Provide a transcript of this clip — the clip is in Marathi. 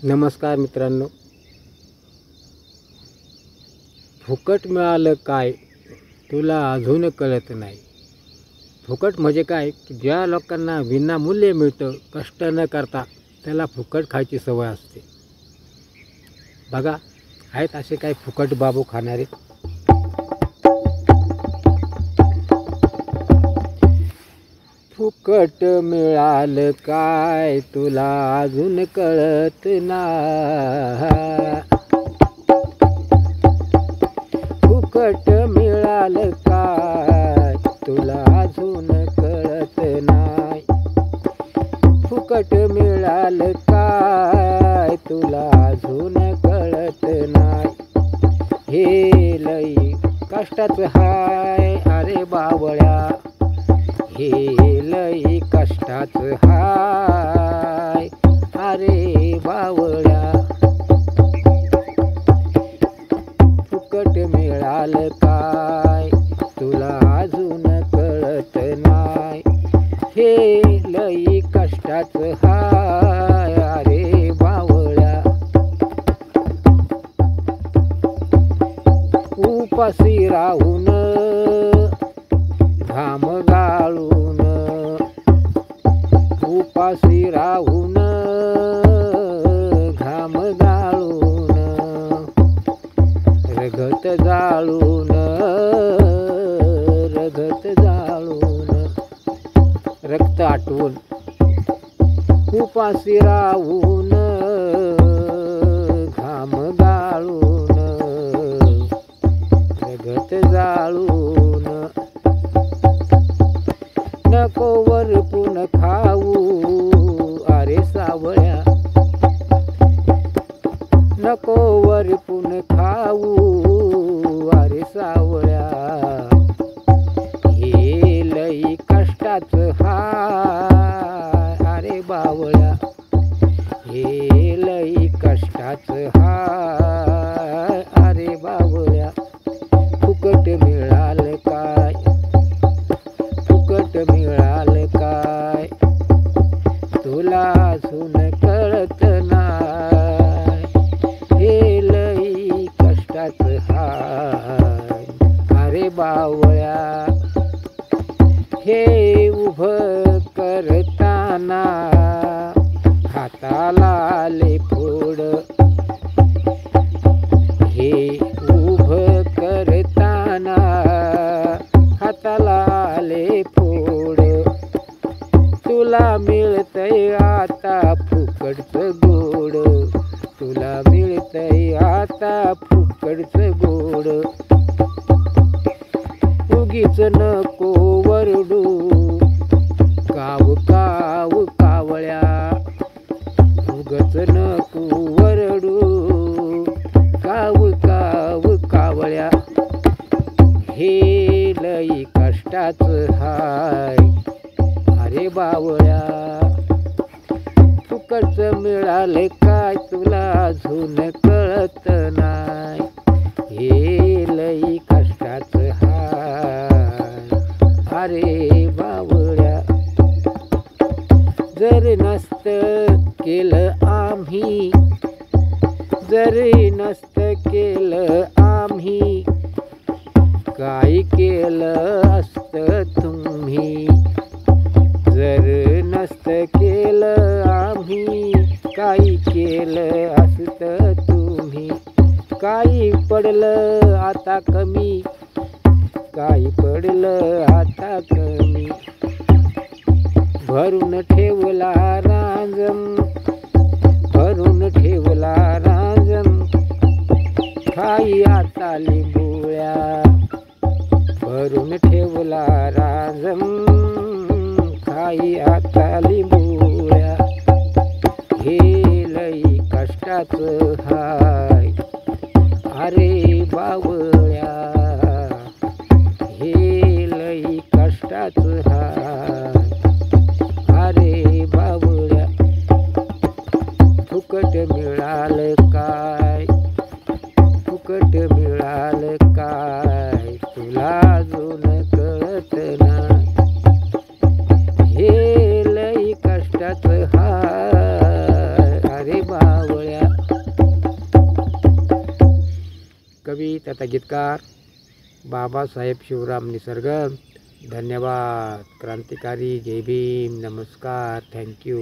नमस्कार मित्रांनो. फुकट मिळालं काय तुला अजून कळत नाही. फुकट म्हणजे काय की ज्या लोकांना विनामूल्य मिळतं, कष्ट न करता, त्याला फुकट खायची सवय असते. बघा, आहेत असे काही फुकट बाबू खाणारे. फुकट मिळालं काय तुला अजून कळत नाही. फुकट मिळालं काय तुला अजून कळत नाही. फुकट मिळालं काय तुला अजून कळत नाही. हे लई कष्टाचं हाय अरे बावळ्या, हे लई कष्टाचं हाय अरे बावळ्या. फुकट मिळालं काय तुला अजून कळत नाही. हे लई कष्टाचं हाय अरे बावळ्या. उपाशी राहून घाम गाळून, उपाशी राहून घाम गाळून, रगत जाळून, रगत जाळून, रक्त आटवून, उपाशी राहून घाम गाळून, रगत जाळून, नको वरपून खाऊ अरे सावळ्या, नको वरपून खाऊ अरे सावळ्या. हे लई कष्टाचं हाय अरे बावळ्या, हे लई कष्टाचं हाय अरे बावळ्या. फुकट मिळालं काय, फुकट मिळालं काय तुला अजून कळत नाही. हे लई कष्टाचं हाय अरे बावळ्या. हे उभं करताना हाताला आले फोड, हे उभं करताना हाताला आले फोड. तुला मिळतंय आता फुकटचं गोड, तुला मिळतंय आता फुकटचं गोड. उगीच नको वरडू काव काव कावळ्या, उगच नको वरडू काव काव कावळ्या. हे लई कष्टाचं हाय अरे बावळ्या. फुकटचं मिळालं काय तुला अजून कळत नाही. हे लई कष्टाचं हाय अरे बावळ्या. जर नसतं केलं आम्ही, जरी नसतं केलं आम्ही, काय केलं असतं तुम्ही. जर नसतं केलं आम्ही, काय केलं असतं तुम्ही. काही पडलं आता कमी, काही पडलं आता कमी. भरून ठेवला रांजण, भरून ठेवला रांजण, खाई आता लिंबोळ्या. भरून ठेवला रांजण, खाई आता लिंबोळ्या. हे लई कष्टाचं हाय अरे बावळ्या. हे लई कष्टाचं हाय अरे बावळ्या. फुकट मिळालं काय, फुकट मिळालं काय तुला अजून कळत नाही. हे लई कष्टाचं हाय अरे बावळ्या. कवी तथा गीतकार बाबासाहेब शिवराम निसर्ग. धन्यवाद. क्रांतिकारी. जय भीम. नमस्कार. थँक्यू.